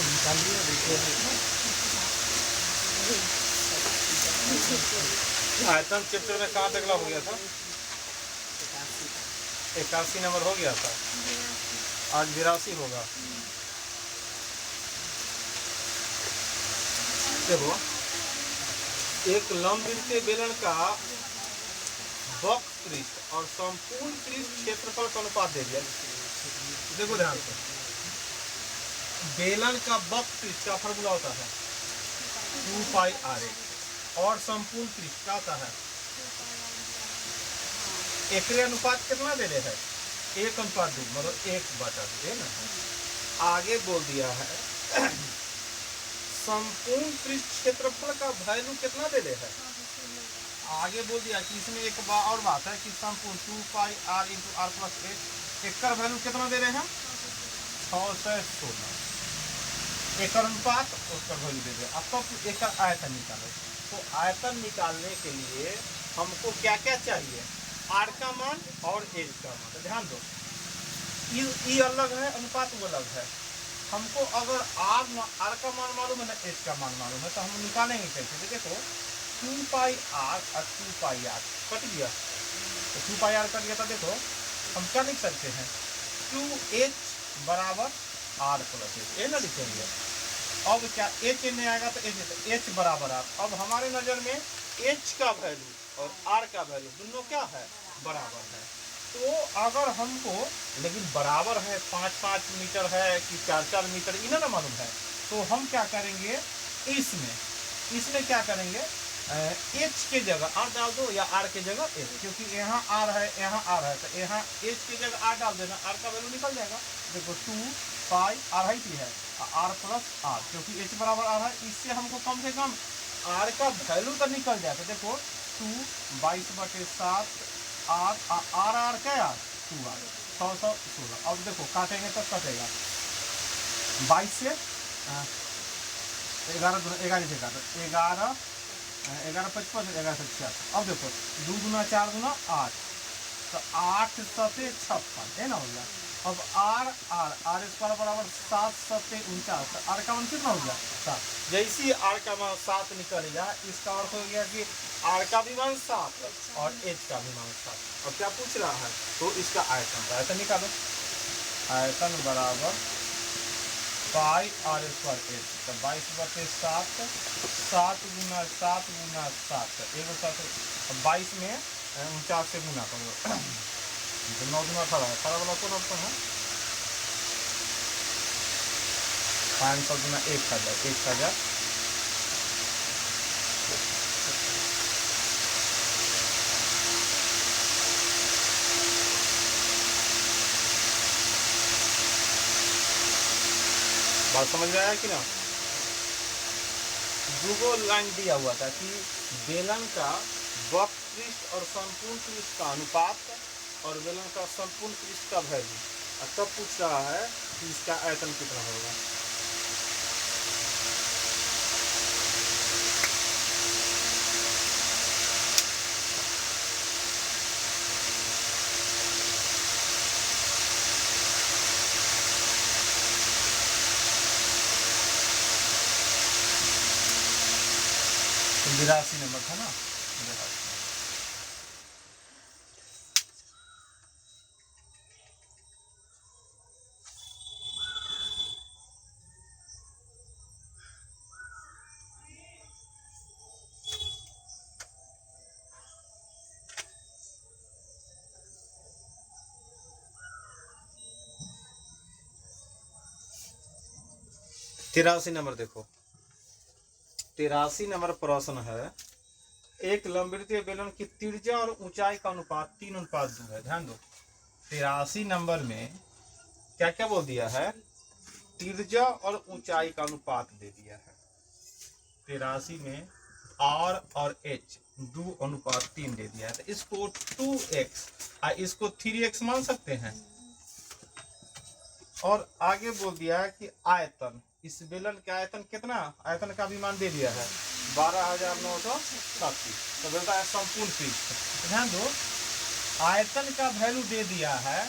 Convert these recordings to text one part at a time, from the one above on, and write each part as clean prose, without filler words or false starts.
निकालिए देखिए। आयतन चैप्टर में कहाँ तक हो गया था? 81 नंबर हो गया था, आज 82 होगा। देखो, एक लंबवृत्तीय बेलन का वक्र पृष्ठ और संपूर्ण पृष्ठ क्षेत्रफल का अनुपात दे दिया। देखो ध्यान से, बेलन का वक्र पृष्ठ का फॉर्मूला होता है 2 पाई r और संपूर्ण पृष्ठ का होता है एकरे अनुपात कितना दे रहे हैं? 1:2, मतलब 1/2 है ना। आगे बोल दिया है संपूर्ण पृष्ठ क्षेत्रफल का वैल्यू कितना दे रहे हैं? आगे बोल दिया कि इसमें एक और बात है कि संपूर्ण 2 pi r into r plus 1 एक का वैल्यू कितना दे रहे हैं? 616 एक अनुपात उसका वैल्यू दे दिया। अब तो एक आयतन निकाले, तो आयतन निकालने के लिए हमको क्या क्या चाहिए? r का मान और एज का मान। तो ध्यान दो, ई अलग है, अनुपात वो अलग है। हमको अगर r का मान मालूम है ना, एज का मान मालूम है, तो हम निकालेंगे कैसे? तो देखो 2 पाई r और 2 पाई r कट गया, तो 2 पाई r कट गया। तो देखो हम क्या लिख सकते हैं? 2h बराबर r प्लस एच, ये ना लिखेंगे। अब क्या h नहीं आएगा तो h बराबर r। अब हमारे नजर में h का वैल्यू और r का वैल्यू दोनों क्या है? बराबर है। तो अगर हमको, लेकिन बराबर है 5-5 मीटर है कि 4-4 मीटर, इन्हें ना मालूम है, तो हम क्या करेंगे? इसमें क्या करेंगे? h के जगह r डाल दो या r के जगह h, क्योंकि यहाँ r है यहाँ r है, तो यहाँ h की जगह r डाल देना, r का वैल्यू निकल जाएगा। देखो 2 पाई r है r प्लस r, क्योंकि h बराबर r है। इससे हमको कम से कम r का वैल्यू तो निकल जाए। तो देखो 2 22/7 r क्या यार 2r 616। अब देखो काटेंगे तो कटेगा 22 से 11 से काटो 11 55 11 से 66। अब देखो 2 दूना 4 दूना 8, तो 8 7 56 है ना, हो गया। अब r स्क्वायर बराबर 7 7 49, तो r का मान कितना हो गया? 7। जैसे ही r का मान 7 निकलेगा, इसका अर्थ हो गया कि r का भी मान 7 और h का भी मान 7। अब क्या पूछ रहा है? तो इसका आयतन निकालो। आयतन बराबर पाई r स्क्वायर h, तो 22/7 7 गुना 7 गुना 7, 22 में 49 से गुना करो, 9 गुना 18 वाला कौन ऑप्शन है? 500 गुना 1000 बात समझ में आया कि ना? दूगो लाइन दिया हुआ था कि बेलन का वक्र पृष्ठ और संपूर्ण पृष्ठ का अनुपात और बेलन का संपूर्ण पृष्ठ का वैल्यू, और तब पूछ रहा है कि इसका आयतन कितना होगा। तो 82 नंबर था ना। 83 नंबर देखो, 83 नंबर प्रश्न है, एक लंबवृत्तीय बेलन की त्रिज्या और ऊंचाई का अनुपात 3:2 है। ध्यान दो, 83 नंबर में क्या क्या बोल दिया है? त्रिज्या और ऊंचाई का अनुपात दे दिया है। 83 में r और h 2:3 दे दिया है, तो इसको 2x और इसको 3x मान सकते हैं। और आगे बोल दिया है कि आयतन, इस बेलन के आयतन कितना? आयतन का भी मान दे दिया है 12,936, तो बोलता है संपूर्ण पृष्ठ। ध्यान दो, आयतन का वैल्यू दे दिया है,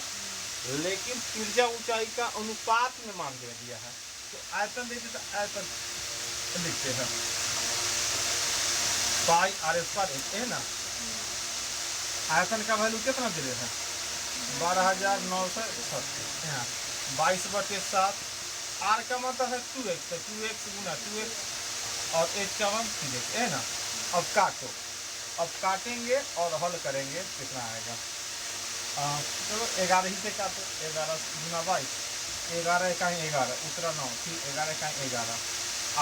लेकिन त्रिज्या ऊंचाई का अनुपात में मान दे दिया है। तो आयतन देते तो आयतन लिखते हैं पाई आर स्क्वायर है ना। आयतन का वैल्यू कितना दे रहे हैं 12,936 यहाँ 22/7। आर का मतलब है 2x, तो 2x गुना 2x और h का मान 3x है ना। अब काटो, अब काटेंगे और हल करेंगे कितना आएगा। चलो 11 ही से काटो, 11 गुना 22, 11 का 11 उतरा 9, फिर 11 का 11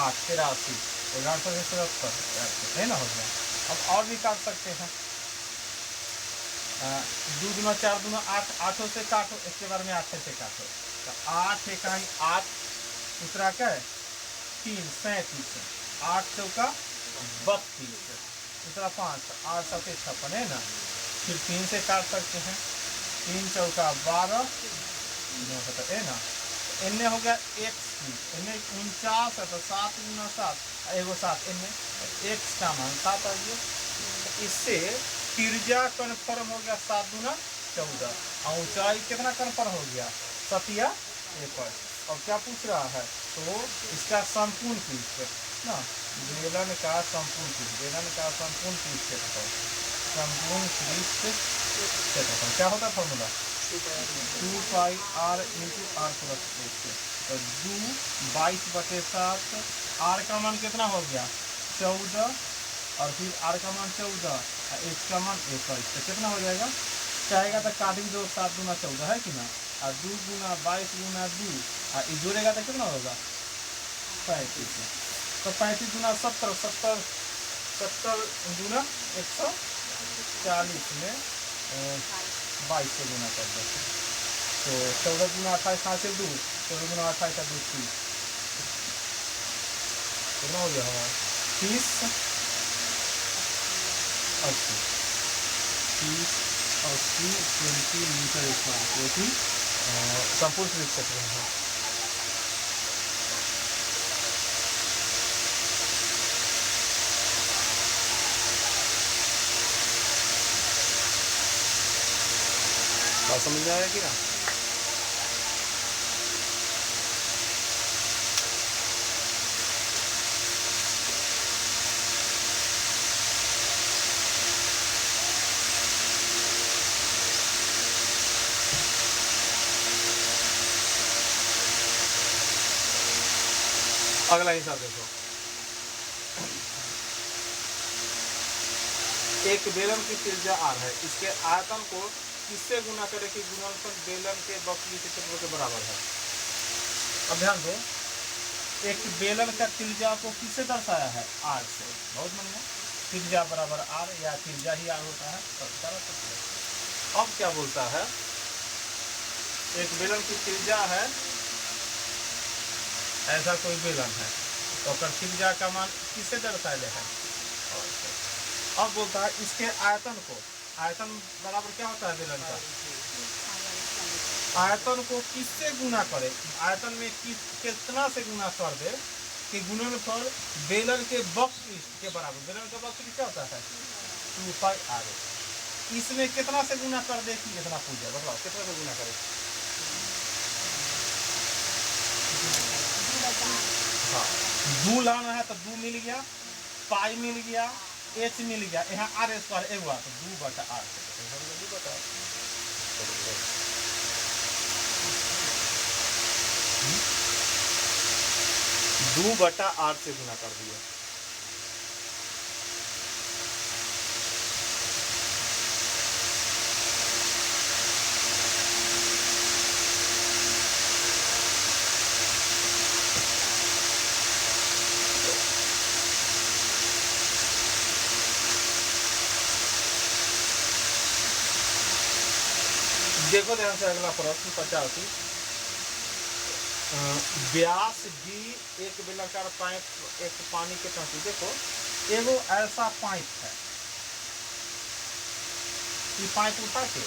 8 83, 1177 है ना, हो गया। अब और भी काट सकते हैं, 2 गुना 4 गुना 8, 8 से काटो, इसके बारे में 8 से काटो, तो 8 इकाई 8 दूसरा क्या है 3 37, 8 चौका 32, दूसरा 5 8 7 56 है ना। फिर 3 से काट सकते हैं, 3 चौका 12 है ना। इनने हो गया x इनने 49 है, तो 7 गुना 7 एगो 7 इनने x का मान 7 आ गया। इससे त्रिज्या कन्फर्म हो गया 7 गुना 14, और ऊंचाई कितना कन्फर्म हो गया 7 या 21। और क्या पूछ रहा है, तो इसका संपूर्ण पृष्ठ ना, बेलन का संपूर्ण पृष्ठ, बेलन का संपूर्ण पृष्ठ क्षेत्रफल, संपूर्ण पृष्ठ क्षेत्रफल क्या होता है formula 2 pi r into r plus 1। तो 2 22/7, आर का मान कितना हो गया 14, और फिर आर का मान 14, एच का मान 21, तो कितना हो जाएगा चाहेगा तो काट भी दो, 7 गुना 14 है कि ना, और 2 गुना 22 गुना 2, और जोड़ेगा तो कितना होगा 35, तो 35 गुना 70, 70 गुना 140 में 22 से गुना कर दो, तो 14 गुना 28 5 से 2, 14 गुना 28 2 30, कितना हो गया हमारा 30 80, 30 80 सेंटीमीटर स्क्वायर, जो कि संपूर्ण पृष्ठ क्षेत्रफल है। बात समझ में आया कि ना। अगला हिसाब देखो, एक बेलन की त्रिज्या r है, इसके आयतन को किससे गुना करें कि गुणनफल बेलन के वक्र के क्षेत्रफल के बराबर है। अब ध्यान दो, एक बेलन का त्रिज्या को किससे दर्शाया है r से, बहुत बढ़िया, त्रिज्या बराबर r या त्रिज्या ही r होता है। अब क्या बोलता है, एक बेलन की त्रिज्या है, ऐसा कोई बेलन है, तो त्रिज्या का मान किससे दर्शाया है। अब बोलता है इसके आयतन को, आयतन बराबर क्या होता है बेलन का, आयतन को किससे गुना करे, आयतन में कितना से गुना कर दे कि गुणनफल बेलन के वक्र के बराबर, बेलन का वक्र क्या होता है 2 पाई r, इसमें कितना से गुना कर दे कि इतना पूछ जाए, बताओ कितना से गुना करे। हाँ 2 लाना है तो 2 मिल गया, पाई मिल गया, एच मिल गया, यहाँ आर स्क्वायर एक हुआ तो 2/r, 2/r से गुना कर दिया। देखो ध्यान से अगला प्रश्न 85, व्यास डी एक बेलनाकार पाइप, एक पानी के टंकी, देखो एगो ऐसा पाइप है, ये पाइप उठा के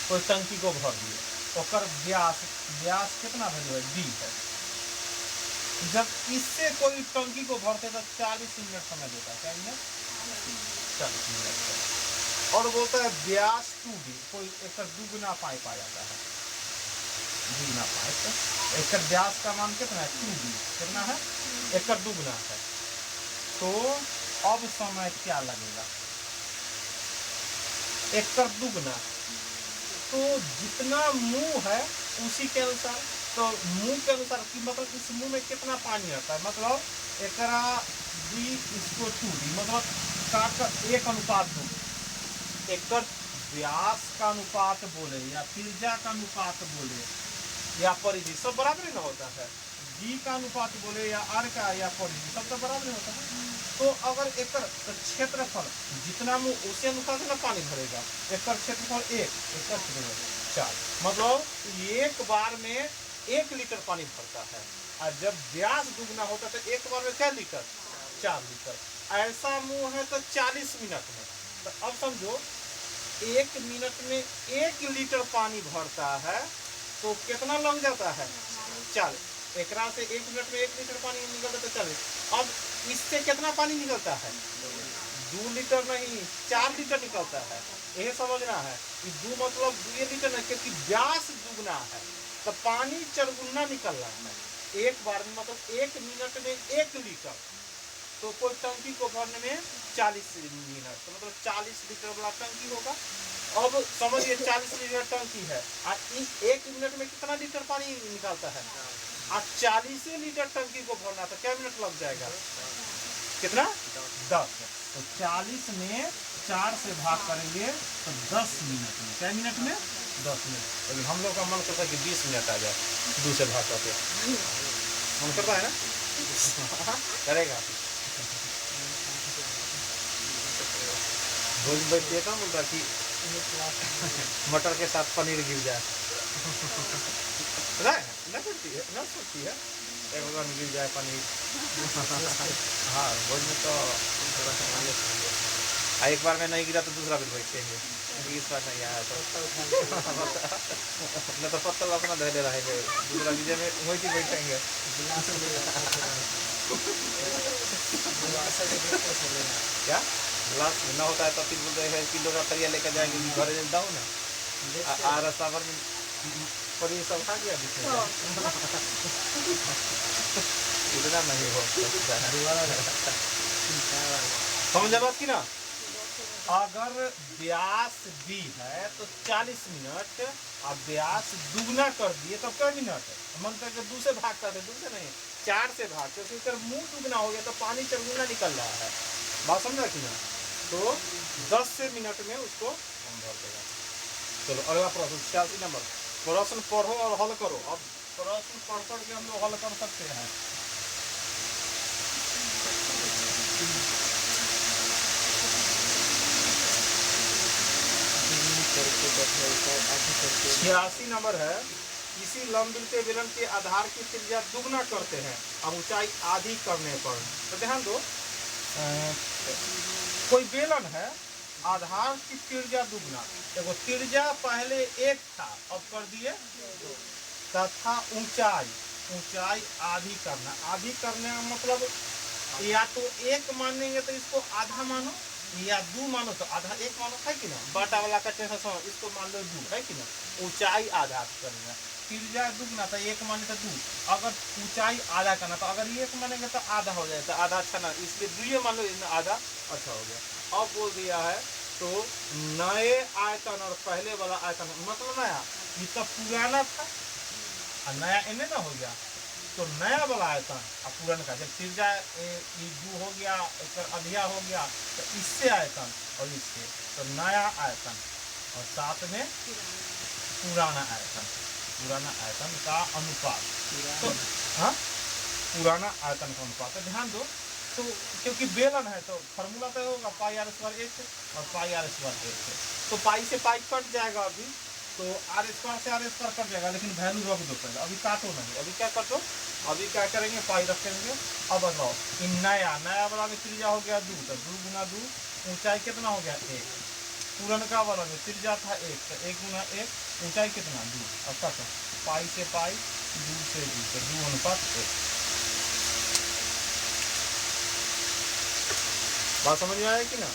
कोई टंकी को भर दिए, और व्यास, व्यास कितना वैल्यू है डी है, जब इससे कोई टंकी को भरते तो 40 मिनट समय देता है, क्या मिनट 40 मिनट, और बोलता है व्यास 2D, कोई एक 2 गुना पाइप आ जाता है, दुगना पाइप। एकर व्यास का मान कितना है 2b, कितना है एकर दुगना है। तो अब समय क्या लगेगा, एकर दुगना, तो जितना मुंह है उसी के अनुसार, तो मुंह के अनुसार कि मतलब इस मुंह में कितना पानी आता है, मतलब एकरा d/2d, मतलब काट का 1:2। एकर व्यास का अनुपात बोले या त्रिज्या का अनुपात बोले या परिधि, सब बराबर ही ना होता है। जी का अनुपात बोले या आर का या परिधि, सब तो बराबर ही होता है। तो अगर एकर तो क्षेत्रफल जितना मुंह उसी अनुसार से ना पानी भरेगा। एकर क्षेत्रफल 1, एकर क्षेत्रफल 4, मतलब एक बार में 1 लीटर पानी भरता है। और जब व्यास दुगना होता है तो एक बार में क्या लीटर, 4 लीटर। ऐसा मुंह है तो 40 मिनट में, तो अब समझो 1 मिनट में 1 लीटर पानी भरता है तो कितना लग जाता है 40। एकरा से 1 मिनट में 1 लीटर पानी निकलता है तो 40। अब इससे कितना पानी निकलता है, 2 लीटर नहीं 4 लीटर निकलता है। यही समझना है कि 2 मतलब 2 लीटर नहीं, क्योंकि व्यास दुगना है तो पानी 4 निकल रहा है एक बार में, मतलब 1 मिनट में 1 लीटर। तो कोई टंकी को भरने में 40 मिनट, तो मतलब 40 लीटर वाला टंकी होगा। अब समझिए 40 लीटर टंकी है और इस 1 मिनट में कितना लीटर पानी निकालता है, और 40 लीटर टंकी को भरना तो क्या मिनट लग जाएगा, कितना 10। तो 40 में 4 से भाग करेंगे तो 10 मिनट में, क्या मिनट में 10 मिनट। लेकिन हम लोग का मन करता है कि 20 मिनट आ जाए 2 से भाग करके, मन करता है ना करेगा। भोज बैठिए का बोलता कि मटर के साथ पनीर गिर जाए ना सोचती है, ना सोचती है एक बार गिर जाए पनीर। हाँ भोज में तो थोड़ा सा एक बार में नहीं गिरा तो दूसरा फिर बैठते हैं, इस बार नहीं आया तो न तो पत्तल अपना धैर्य रहेंगे, दूसरा विजय में वही चीज बैठेंगे। क्या गिलास न होता है तो फिर बोलते हैं किलो का तरिया लेकर जाएंगे घर में दाऊ ना, रास्ता भर में पर ये सब खा गया इतना नहीं हो समझ बात की ना। अगर व्यास d है तो 40 मिनट, और व्यास दुगना कर दिए तो क्या मिनट, मन करके 2 से भाग करते, 2 से नहीं 4 से भाग, क्योंकि अगर मुंह दुगना हो गया तो पानी 4 गुना निकल रहा है, बात समझा कि ना। तो 10 से मिनट में उसको हम भर देगा। चलो अगला प्रश्न 86 नंबर, प्रश्न पढ़ो और हल करो। अब प्रश्न पढ़ पढ़ के हम लोग हल कर सकते हैं। छियासी नंबर है, किसी लंबवृत्तीय बेलन के आधार की त्रिज्या दुगना करते हैं और ऊंचाई आधी करने पर। तो ध्यान दो, कोई बेलन है, आधार की त्रिज्या दुगना, देखो त्रिज्या पहले 1 था अब कर दिए 2, तथा ऊंचाई आधी करना। आधी करने का मतलब या तो 1 मानेंगे तो इसको आधा मानो, या 2 मानो तो आधा 1 मानो, है कि ना। बाटा वाला का टेंशन इसको मान लो 2, है कि ना। ऊंचाई आधा करना, त्रिज्या दुगना तो 1 माने तो 2, अगर ऊंचाई आधा करना तो अगर 1 मानेंगे तो आधा हो जाएगा, आधा अच्छा ना, इसलिए 2 मान लो, इसमें आधा अच्छा हो गया। अब बोल दिया है तो नए आयतन और पहले वाला आयतन, मतलब नया ये तो पुराना था और नया इन्हें ना हो गया, तो नया वाला आयतन और पुराना का, जब त्रिज्या 2 हो गया, अधिया हो गया, तो इससे आयतन और इससे, तो नया आयतन और साथ में पुराना आयतन का अनुपात। तो हाँ पुराना आयतन का अनुपात, तो ध्यान दो। तो क्योंकि बेलन है तो फार्मूला तो होगा πr² 1 और πr² 1, तो पाई से पाई कट जाएगा अभी, तो r² से r² कट जाएगा, लेकिन वैल्यू रख दो पहले, अभी काटो नहीं। अभी क्या काटो, अभी क्या करेंगे, पाई रखेंगे। अब बताओ इन नया वाला में त्रिज्या हो गया 2, तो 2 गुना 2, ऊंचाई कितना हो गया 1। पुरनका वाला में त्रिज्या था 1, तो 1 गुना 1, ऊंचाई कितना 2। अब काटो पाई से पाई, 2 से 2, तो 2:1। बात समझ में आया कि ना।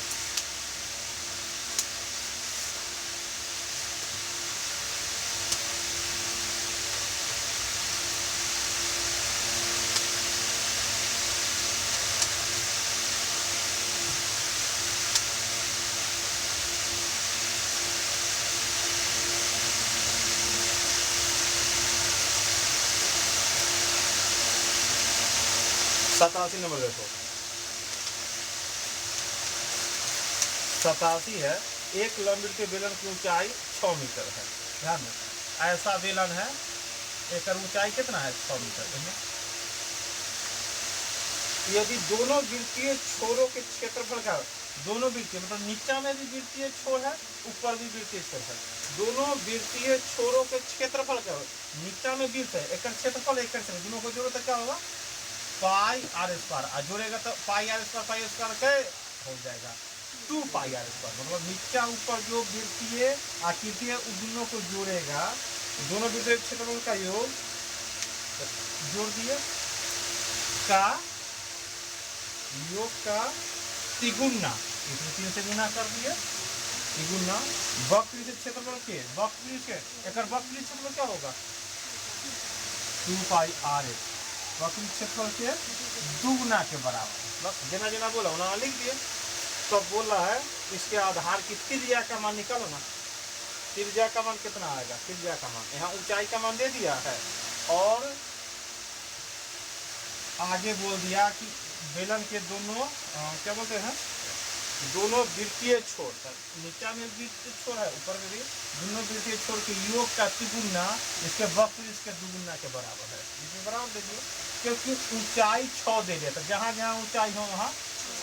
87 नंबर देखो, 87 है। एक लंबी के बेलन की ऊंचाई 6 मीटर है। ध्यान दो, ऐसा बेलन है, एक ऊंचाई कितना है 6 मीटर। यदि दोनों वृत्तीय छोरों के क्षेत्रफल का, दोनों वृत्तीय मतलब नीचा में भी वृत्तीय छोर है, ऊपर भी वृत्तीय छोर है, दोनों वृत्तीय छोरों के क्षेत्रफल का, नीचा में वृत्त है, एक क्षेत्रफल एक क्षेत्रफल, दोनों को जोड़ो तो क्या होगा पाई आर स्क्वायर, जोड़ेगा तो पाई आर स्क्वायर के हो जाएगा 2 पाई आर स्क्वायर। मतलब नीचा ऊपर जो वृत्तीय आकृति है उन दोनों को जोड़ेगा, दोनों वृत्तीय क्षेत्रफल का योग जोड़ दिए का योग का तिगुना, इसमें 3 से गुना कर दिए, तिगुना वक्र से क्षेत्रफल के, वक्र के एक वक्र क्षेत्रफल क्या होगा 2 पाई आर एस, वक्र क्षेत्रफल के दुगुना के बराबर। बस जना जना बोला उन्होंने लिख दिए। तो बोल रहा है इसके आधार की त्रिज्या का मान निकालो ना, त्रिज्या का मान कितना आएगा, त्रिज्या का मान यहाँ ऊंचाई का मान दे दिया है और आगे बोल दिया कि बेलन के दोनों क्या बोलते हैं, दोनों वृत्तीय छोर, नीचा में वृत्तीय छोर है ऊपर में भी, दोनों वृत्तीय छोर के योग का तिगुना इसके वक्र इसके दुगुना के बराबर है। इसके बराबर दे दिए क्योंकि ऊंचाई 6 दे दिया, तो जहाँ जहाँ ऊंचाई हो वहाँ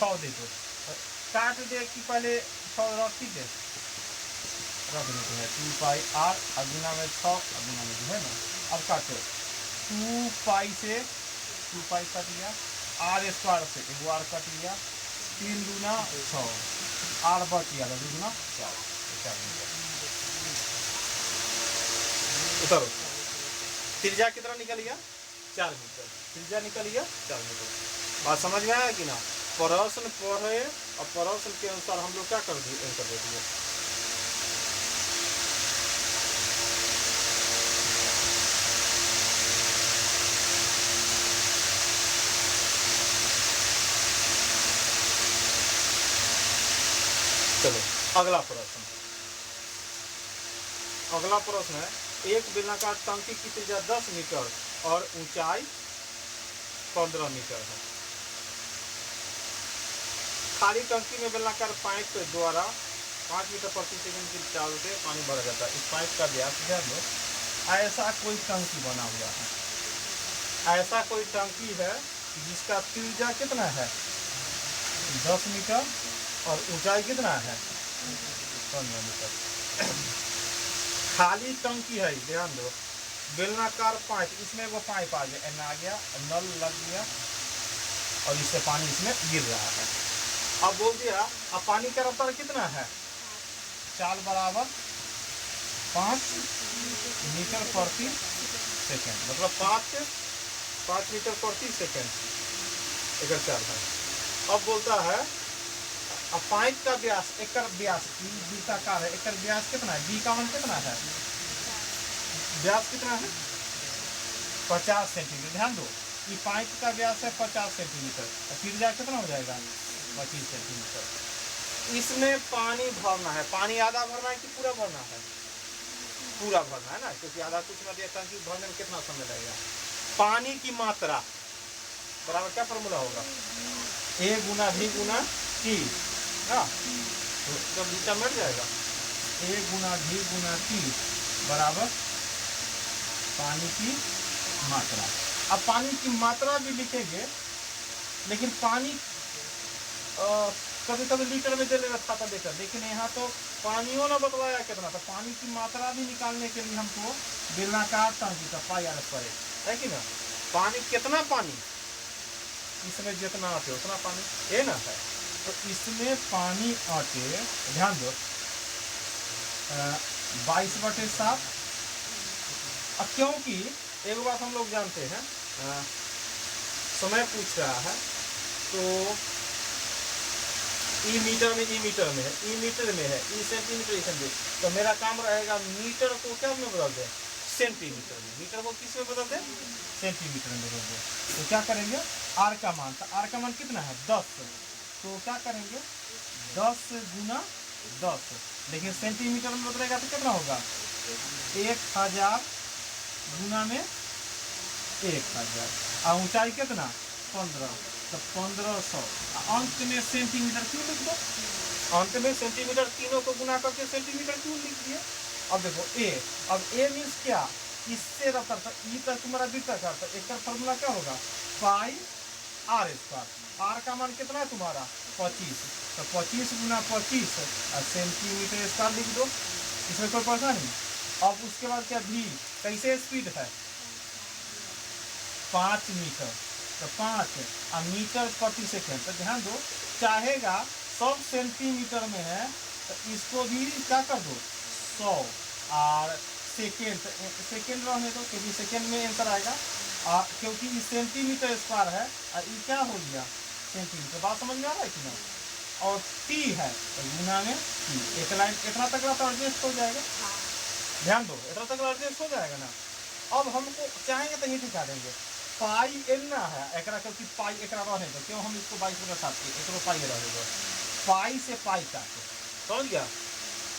6 दे दो, काट दे कि पहले 6 रख दे, रख देते हैं 2 पाई आर अगुना में 6 अगुना में जो है ना। अब काटो 2 पाई से 2 पाई कट गया, आर स्क्वायर से एक आर कट गया, 3 दूना 6, आर बच गया 2 दूना 4 मीटर। उतरो, त्रिज्या कितना निकल गया 4 मीटर, त्रिज्या निकल गया 4 मीटर। बात समझ में आया कि ना। प्रश्न पढ़े और प्रश्न के अनुसार हम लोग क्या कर दिए। चलो अगला प्रश्न, अगला प्रश्न है एक बेलनाकार टंकी की त्रिज्या 10 मीटर और ऊंचाई 15 मीटर है। खाली टंकी में बेलनाकार पाइप के द्वारा 5 मीटर प्रति सेकंड की चाल से पानी भरा जाता है। इस पाइप का व्यास ध्यान दो, ऐसा कोई टंकी बना हुआ है, ऐसा कोई टंकी है जिसका त्रिज्या कितना है 10 मीटर और ऊंचाई कितना है 15 मीटर। खाली टंकी है, ध्यान दो, बेलनाकार पाइप, इसमें वो पाइप आ गया, एन आ गया, नल लग गया और इससे पानी इसमें गिर रहा है। अब बोल दिया अब पानी का रफ्तार कितना है, चाल बराबर 5 मीटर प्रति सेकेंड, मतलब 5 मीटर प्रति सेकेंड एक चाल है। अब बोलता है अब पाइप का व्यास, एक व्यास वृत्ताकार है, एक व्यास कितना है, बी का मान कितना है, व्यास कितना है 50 सेंटीमीटर। ध्यान दो ये पाइप का व्यास है 50 सेंटीमीटर, त्रिज्या कितना हो जाएगा 25 सेंटीमीटर। इसमें पानी भरना है, पानी आधा भरना है कि पूरा भरना है, पूरा भरना है ना, क्योंकि आधा कुछ में दिया टंकी भरने में कितना समय लगेगा। पानी की मात्रा बराबर क्या फॉर्मूला होगा, ए गुना भी गुना टी ना, तो जब नीचा मिट जाएगा ए गुना भी गुना टी बराबर पानी की मात्रा। अब पानी की मात्रा भी लिखेंगे, लेकिन पानी कभी कभी लीटर में दे लेगा खाता देकर, लेकिन यहाँ तो पानियों ने बतलाया कितना, तो पानी की मात्रा भी निकालने के लिए हमको बेलनाकार टंकी का पाई आर स्क्वायर है कि ना, पानी कितना पानी इसमें जितना आते उतना पानी ये ना है, तो इसमें पानी आटे ध्यान दो 22/7। अब क्योंकि एक बात हम लोग जानते हैं, समय पूछ रहा है तो ई मीटर में है, ई मीटर में है, ई सेंटीमीटर सेंटीमीटर, तो मेरा काम रहेगा मीटर को क्या में बदल दें सेंटीमीटर में, मीटर को किस में बदल दें सेंटीमीटर में बदल दें। तो क्या करेंगे आर का मान, तो आर का मान कितना है 10, तो क्या करेंगे 10 गुना 10, लेकिन सेंटीमीटर में बदलेगा तो कितना होगा 1000 गुना में 1000, और ऊंचाई कितना 15, तो 1500। अंत में सेंटीमीटर क्यूब लिख दो। अंत में सेंटीमीटर, तीनों को गुना करके सेंटीमीटर क्यूब लिख दिए। अब देखो ए, अब ए मीन्स क्या, इससे रफ्तार, तो ई तक तुम्हारा वृत्ताकार, तो एक का फॉर्मूला क्या होगा, पाई आर स्क्वायर। आर का मान कितना है तुम्हारा 25, तो 25 गुना 25 सेंटीमीटर स्क्वायर लिख दो, इसमें कोई परेशानी। अब उसके बाद क्या, भी कैसे स्पीड है 5 मीटर, तो 5 मीटर प्रति सेकेंड। तो ध्यान दो, चाहेगा सब सेंटीमीटर में है तो इसको भी क्या कर दो 100, और सेकेंड, सेकेंड रहने दो क्योंकि सेकेंड में आंसर आएगा, क्योंकि ये सेंटीमीटर स्क्वायर है और ये क्या हो गया सेंटीमीटर। बात समझ में आ रहा है कि ना। और टी है तो गुना में टी, एक लाइन इतना तक तो एडजस्ट हो जाएगा। ध्यान दो, इतना तक एडजस्ट हो जाएगा ना। अब हमको चाहेंगे तो ये दिखा देंगे, पाई एन ना है एकरा, क्योंकि पाई एकरा रहने दो, क्यों हम इसको 22 के साथ एक पाई रहे दो, पाई से पाई काटे, समझ गया।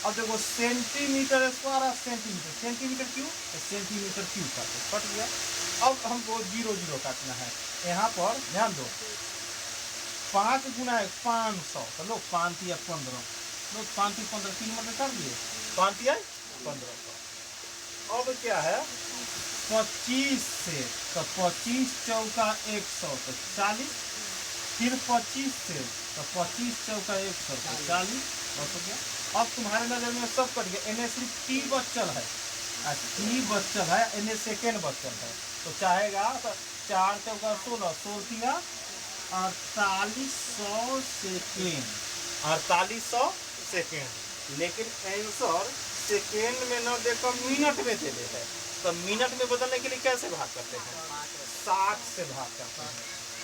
अब देखो सेंटीमीटर स्क्वायर और सेंटीमीटर, सेंटीमीटर क्यूब तो सेंटीमीटर क्यूब काटे, कट गया। अब हमको 0 0 काटना है, यहाँ पर ध्यान दो, 5 गुना 500, तो लो 5 या 15, लो 5 15 3 मतलब कर दिए, 5 या 1500। अब क्या है 25 से, तो 25 चौका 100 तो 40, फिर 25 से, तो 25 चौका 100 तो 40, बस हो गया। अब तुम्हारे नजर में सब कट गया, इन्हें सिर्फ टी बचल है, टी बचल है, इन्हें सेकेंड बचल है, तो चाहेगा तो 4 चौका 16, 16 4800 सेकेंड, 4800 सेकेंड। लेकिन आंसर सेकेंड में न देखो मिनट में दे देते हैं, तो मिनट में बदलने के लिए कैसे भाग करते हैं, 60 से भाग करते हैं।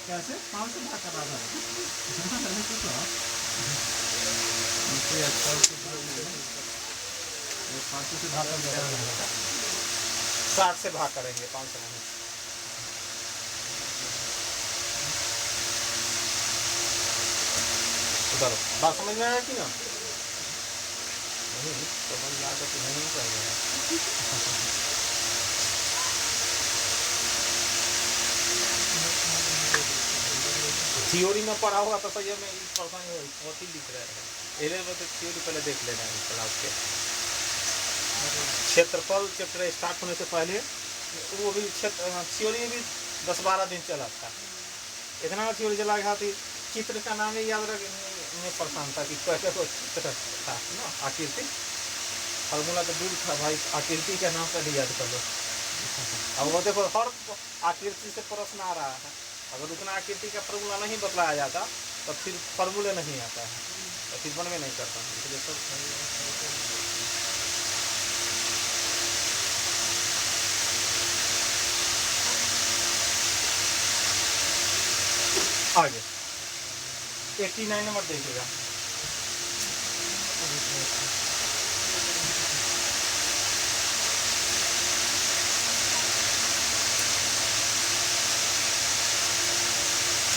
कैसे 5 से भाग कर रहा है, 60 से भाग करेंगे, 5 से नहीं। उधर बात समझ में आया कि ना, नहीं समझ में आता तो नहीं चाहिए। थ्योरी में पढ़ा होगा तो सही में इस परेशानी हो, बहुत ही लिख रहे हैं, एले में तो थ्योरी पहले देख लेना है क्लास के। क्षेत्रफल चैप्टर स्टार्ट होने से पहले वो भी थ्योरी भी 10-12 दिन चला था, इतना थ्योरी चला गया थी। चित्र का नाम ही याद रखने में परेशान था कि कैसे वो चित्र था ना, आकृति, फॉर्मूला तो दूर था भाई, आकृति का नाम पहले याद कर लो। अब वो देखो हर आकृति से प्रश्न आ रहा है, अगर उतना आकृति का फॉर्मूला नहीं बतलाया जाता तो फिर फॉर्मूले नहीं आता है, तो फिर बनवे नहीं करता, इसलिए सब आगे 89 नंबर देखिएगा।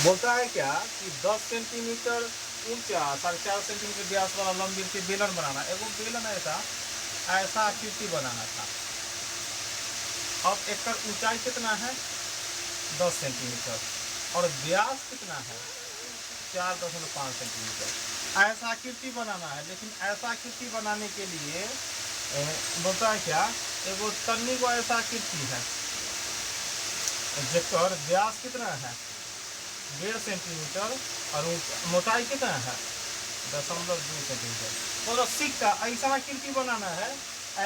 बोलता है क्या कि 10 सेंटीमीटर ऊंचा 4.5 सेंटीमीटर व्यास वाला लंबी के बेलन बनाना, एगो बेलन ऐसा आकृति बनाना था। अब एक ऊंचाई कितना है 10 सेंटीमीटर और व्यास कितना है 4.5 सेंटीमीटर। ऐसा आकृति बनाना है, लेकिन ऐसा आकृति बनाने के लिए बोलता है क्या, एगो तन्नी को ऐसा आकृति है जेकर व्यास कितना है 1.5 सेंटीमीटर और मोटाई कितना है 0.2 सेंटीमीटर। मतलब सिक्का ऐसा आकृति बनाना है,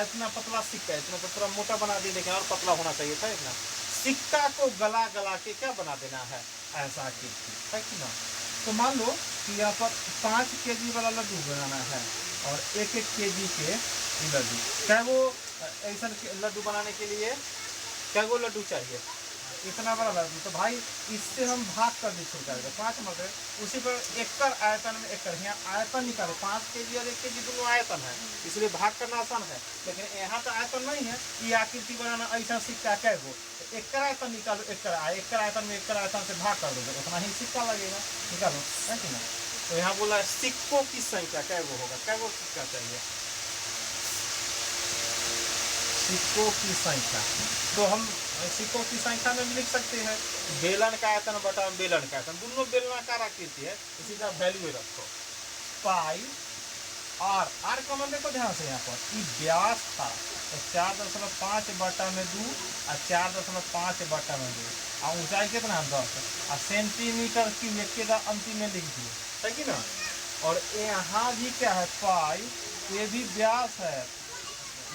इतना पतला सिक्का, इतना थोड़ा मोटा बना दिए, लेकिन और पतला होना चाहिए था इतना। सिक्का को गला के क्या बना देना है ऐसा आकृति, है कि ना। तो मान लो कि यहाँ पर 5 केजी वाला लड्डू बनाना है और 1-1 केजी के लड्डू, क्या वो ऐसा लड्डू बनाने के लिए क्या वो लड्डू चाहिए, इतना बड़ा लड्डू। तो भाई इससे हम भाग कर दी छुटका 5 मतलब उसी पर एकड़ आयतन में एकड़, यहाँ आयतन निकाले 5 केजी और 1 केजी दोनों आयतन है, इसलिए भाग करना आसान है। लेकिन यहाँ तो आयतन नहीं है, ये आकृति बनाना ऐसा सिक्का क्या वो, एकड़ आयतन निकालो, एकड़ आयतन में एकड़ आयतन से भाग कर दो, उतना ही सिक्का लगेगा, निकालो, है कि ना। तो यहाँ बोला सिक्कों की संख्या क्या वो होगा, क्या वो सिक्का चाहिए, सिक्कों की संख्या। तो हम सिक्कों की संख्या में भी लिख सकते हैं। बेलन का आयतन बटा बेलन का आयतन, दोनों बेलनाकार आकृति है, इसी का वैल्यू रखो। पाई आर का मान देखो ध्यान से, यहाँ पर ई व्यास था तो 4.5 बटा में 2 और 4.5 बटा में 2 और ऊंचाई कितना है 10 और सेंटीमीटर क्यूब एक के अंतिम में लिख दिए, है कि ना। और यहाँ भी क्या है पाई, ये भी व्यास है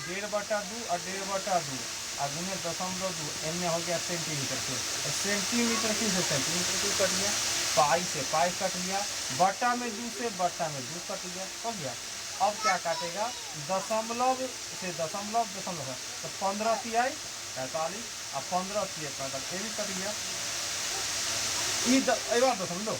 1.5 बटा 2 और 1.5 बटा 2 और गुने 0.2 एन हो गया सेंटीमीटर से, सेंटीमीटर की से सेंटीमीटर की कट गया, पाई से पाई कट गया, बटा में 2 से बटा में 2 कट गया, हो गया। अब क्या काटेगा, दशमलव से दशमलव दशमलव है तो 15 तिहाई 45 और 15 तिहाई 45, ये भी कट गया। एक बार दशमलव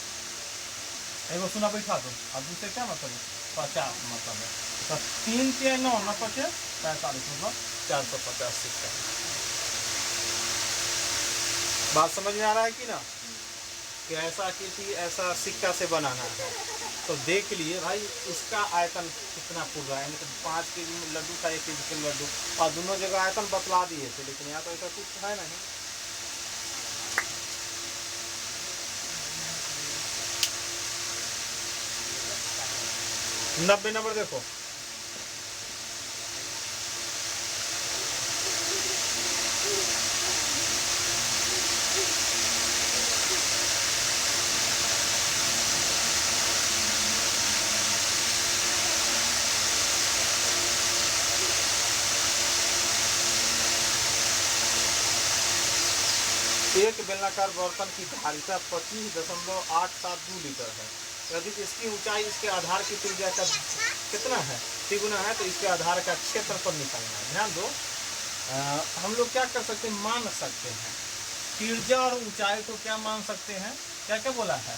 एगो सुना बैठा दो और दूसरे क्या मतलब है 50 मतलब है, तो 3 तिहाई 9 9 5 45 मतलब 450 सिक्का। बात समझ में आ रहा है कि ना, कि ऐसा आकृति ऐसा सिक्का से बनाना है। तो देख लिए भाई इसका आयतन कितना पूर रहा है, मतलब 5 केजी लड्डू था 1 केजी के लड्डू, और दोनों जगह आयतन बतला दिए थे, लेकिन यहाँ तो ऐसा कुछ है नहीं। 90 नंबर देखो, एक बेलनाकार बर्तन की धारिता 25.872 लीटर है। यदि इसकी ऊंचाई इसके आधार की त्रिज्या का कितना है, तिगुना है, तो इसके आधार का क्षेत्रफल निकालना है। ध्यान दो, हम लोग क्या कर सकते हैं, मान सकते हैं त्रिज्या और ऊंचाई को क्या मान सकते हैं, क्या क्या बोला है,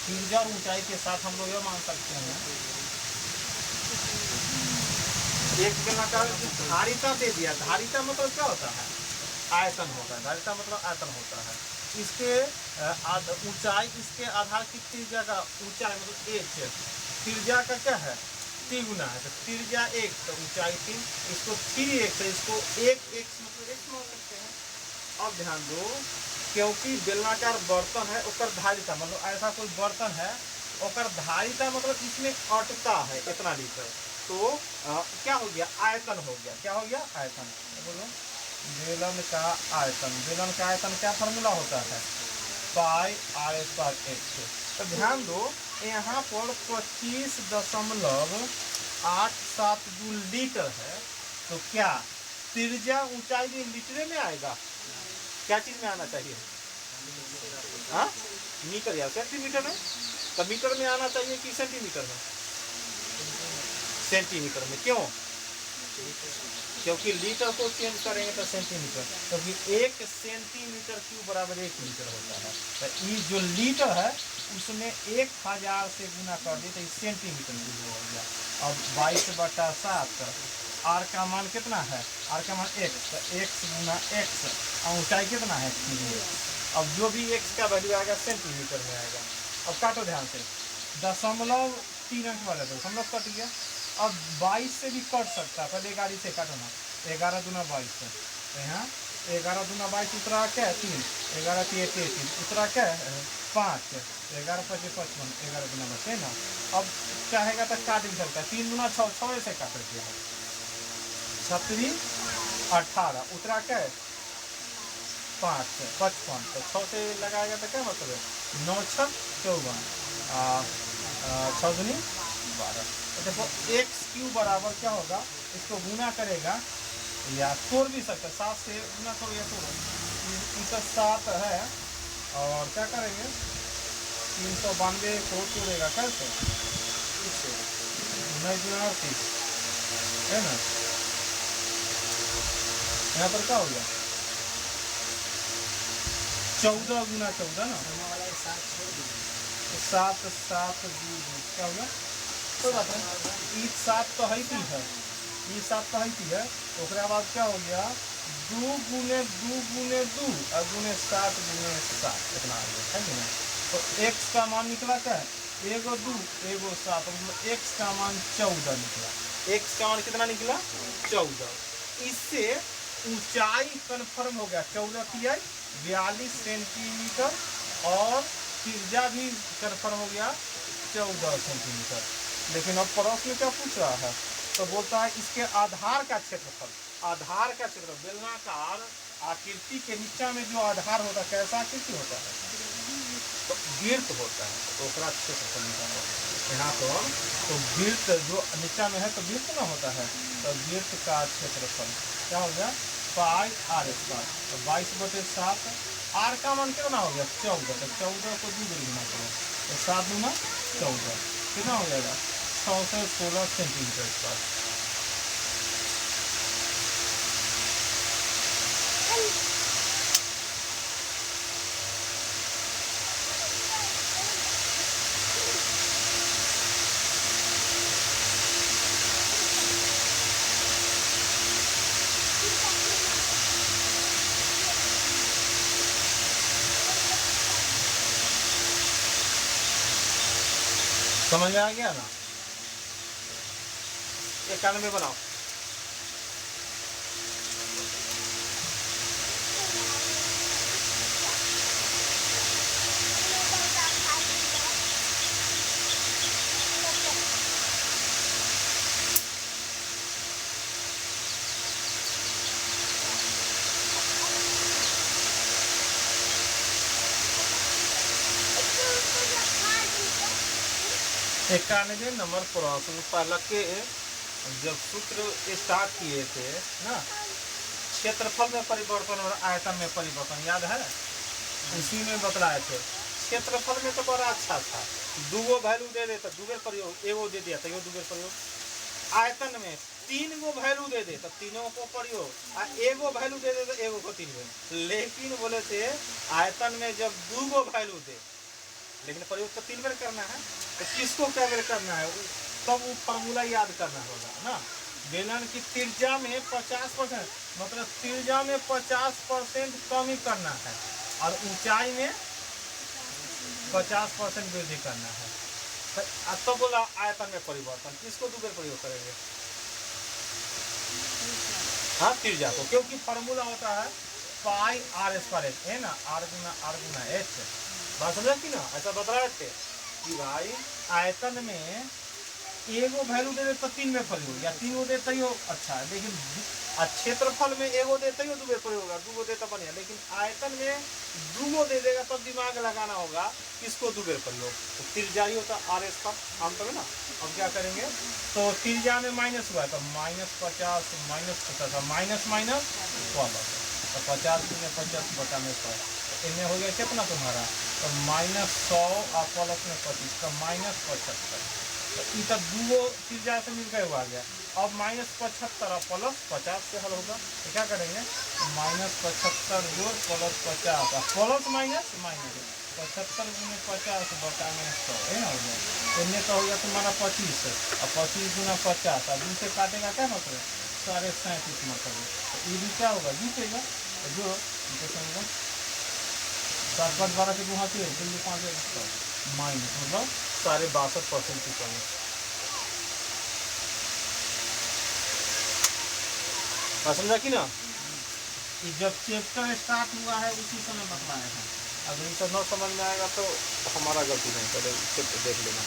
त्रिज्या और ऊंचाई के साथ हम लोग यह मान सकते हैं, एक बेलनाकार की धारिता दे दिया, धारिता मतलब क्या होता है, आयतन होता है, धारिता मतलब आयतन होता है। इसके ऊंचाई इसके आधार की त्रिज्या का ऊंचाई मतलब h, त्रिज्या का क्या है तिगुना है, तो त्रिज्या 1 तो ऊंचाई 3, इसको 3x है, इसको 1x मतलब x मान सकते हैं। अब ध्यान दो, क्योंकि बेलनाकार बर्तन है ओकर धारिता मतलब ऐसा कोई बर्तन है ओकर धारिता मतलब इसमें अटता है इतना लीटर, तो क्या हो गया आयतन हो गया, क्या हो गया आयतन। बोलो बेलन का आयतन, बेलन का आयतन क्या फार्मूला होता है, पाई आर स्क्वायर एक्स। तो ध्यान दो यहाँ पर 25.872 लीटर है, तो क्या त्रिज्या ऊंचाई भी लीटर में आएगा, क्या चीज में आना चाहिए, हाँ मीटर या सेंटीमीटर में, तो मीटर में आना चाहिए कि सेंटीमीटर में, सेंटीमीटर में। क्यों, क्योंकि लीटर को चेंज करेंगे तो सेंटीमीटर, क्योंकि 1 सेंटीमीटर क्यूब बराबर 1 लीटर होता है, तो ये जो लीटर है उसमें 1000 से गुना कर दिए तो सेंटीमीटर क्यूब हो गया। अब 22/7 आर का मान कितना है, आर का मान x, तो x गुना x और ऊंचाई कितना है 3x। अब जो भी x का वैल्यू आएगा सेंटीमीटर में आएगा। अब काटो ध्यान से, 0.3 अंक वाला दशमलव कट गया। अब 22 से भी कट सकता है, पहले 11 से काटना, 11 दूना 22 से, तो यहाँ 11 दूना 22 उतरा क्या 3, 11 3 3 उतरा क्या 5, 11 5 55, 11 दूना बचे ना। अब चाहेगा तो काट भी सकता है, 3 दूना 6, 6 से काट सकते हैं, 36 18 उतरा क्या 5 55, तो 6 से लगाएगा तो क्या मतलब है 9 6 54, 6 दूनी 12। तो देखो एक्स क्यू बराबर क्या होगा, इसको गुना करेगा या तोड़ भी सकते, 7 से गुना करो या तोड़ो, इसका 7 है और क्या करेंगे 392 को तोड़ेगा कैसे, इससे 19 है ना, यहाँ पर क्या हो गया 14 गुना 14 ना, 7 7 क्या हो गया, कोई बात नहीं, ई 7 तो है थी है, ई 7 तो है थी है, उसके बाद क्या हो गया 2 गुने 2 गुने 2 और गुने 7 गुने 7 इतना आ गया, है कि ना। तो x का मान निकला क्या है, एगो 2 एगो 7, मतलब x का मान 14 निकला, x का मान कितना निकला 14। इससे ऊंचाई कन्फर्म हो गया 14 तिहाई 42 सेंटीमीटर और त्रिज्या भी कन्फर्म हो गया 14 सेंटीमीटर। लेकिन अब प्रश्न क्या पूछ रहा है, तो बोलता है इसके आधार का क्षेत्रफल, आधार का क्षेत्र बेलनाकार आकृति के नीचे में जो आधार होता है कैसा आकृति होता है, तो वृत्त होता है, तो ओकरा क्षेत्रफल निकालो यहाँ पर। तो वृत्त जो नीचा में है तो वृत्त ना होता है, तो वृत्त का क्षेत्रफल क्या हो गया पाई आर स्क्वायर, तो 22/7। आर का मान कितना हो गया 14, तो 14 को 2 गुना करो तो 7 गुना 14 कितना हो जाएगा 616 सेंटीमीटर स्क्वायर। समझ में आ गया ना। 91 बनाओ। इक्यानवे नंबर प्रश्न पहले के जब सूत्र स्टार्ट किए थे ना, क्षेत्रफल में परिवर्तन और आयतन में परिवर्तन याद है, उसी में बतलाए थे। क्षेत्रफल में तो बड़ा अच्छा था, 2 वैल्यू दे दे तो 2 प्रयोग, एगो दे दिया तो एगो 2 प्रयोग। आयतन में 3 गो वैल्यू दे दे तो तीनों को प्रयोग, और एगो वैल्यू दे दे तो एगो को 3 गो। लेकिन बोले थे आयतन में जब 2 गो वैल्यू दे, लेकिन प्रयोग तो 3 बार करना है, तो किसको क्या बार करना है तब वो फार्मूला याद करना होगा ना। बेलन की त्रिज्या में 50%, मतलब त्रिज्या में 50% कमी करना है और ऊंचाई में 50% वृद्धि करना है। तो बोला आयतन में परिवर्तन, किसको 2 बार प्रयोग करेंगे, हाँ त्रिज्या को, क्योंकि फार्मूला होता है पाई आर स्क्वायर है ना, आर गुना एच। बात समझा कि ना, ऐसा बता रहे थे कि भाई आयतन में एगो वैल्यू दे दे तो 3 में प्रयोग, या 3 गो देते ही हो अच्छा है, लेकिन क्षेत्रफल में एगो देते ही हो 2 प्रयोग होगा, 2 गो देता बढ़िया, लेकिन आयतन में 2 गो दे देगा तब दिमाग लगाना होगा किसको 2 प्रयोग। तो त्रिज्या ही होता आर एस का हम तब ना। अब क्या करेंगे, तो त्रिज्या में माइनस हुआ तो -50 -50 माइनस माइनस प्लस, तो 50 में 50 बटा में 100, तो इनमें हो गया कितना तुम्हारा, तो -100 और प्लस में 25 तो -75। तो इधर 2 त्रिज्या से मिलकर हुआ गया। अब -75 और प्लस 50 से हल होगा, तो क्या करेंगे -75 जोड़ प्लस 50 प्लस माइनस माइनस 75 गुने 50 बटा में 100 है ना, हो गया। इनमें तो हो गया तुम्हारा 25 और 25 गुना 50 और 2 से काटेगा क्या मतलब 37.5 मतलब, तो ये भी क्या होगा जीतेगा, तो जो 7/12 के 2 हाथी है 5 माइनस मतलब 62.5% की कमी। समझा कि ना, कि जब चैप्टर स्टार्ट हुआ है उसी समय बतलाया है। अगर ये सब न समझ में आएगा तो हमारा गलती नहीं, पहले चैप्टर देख लेना।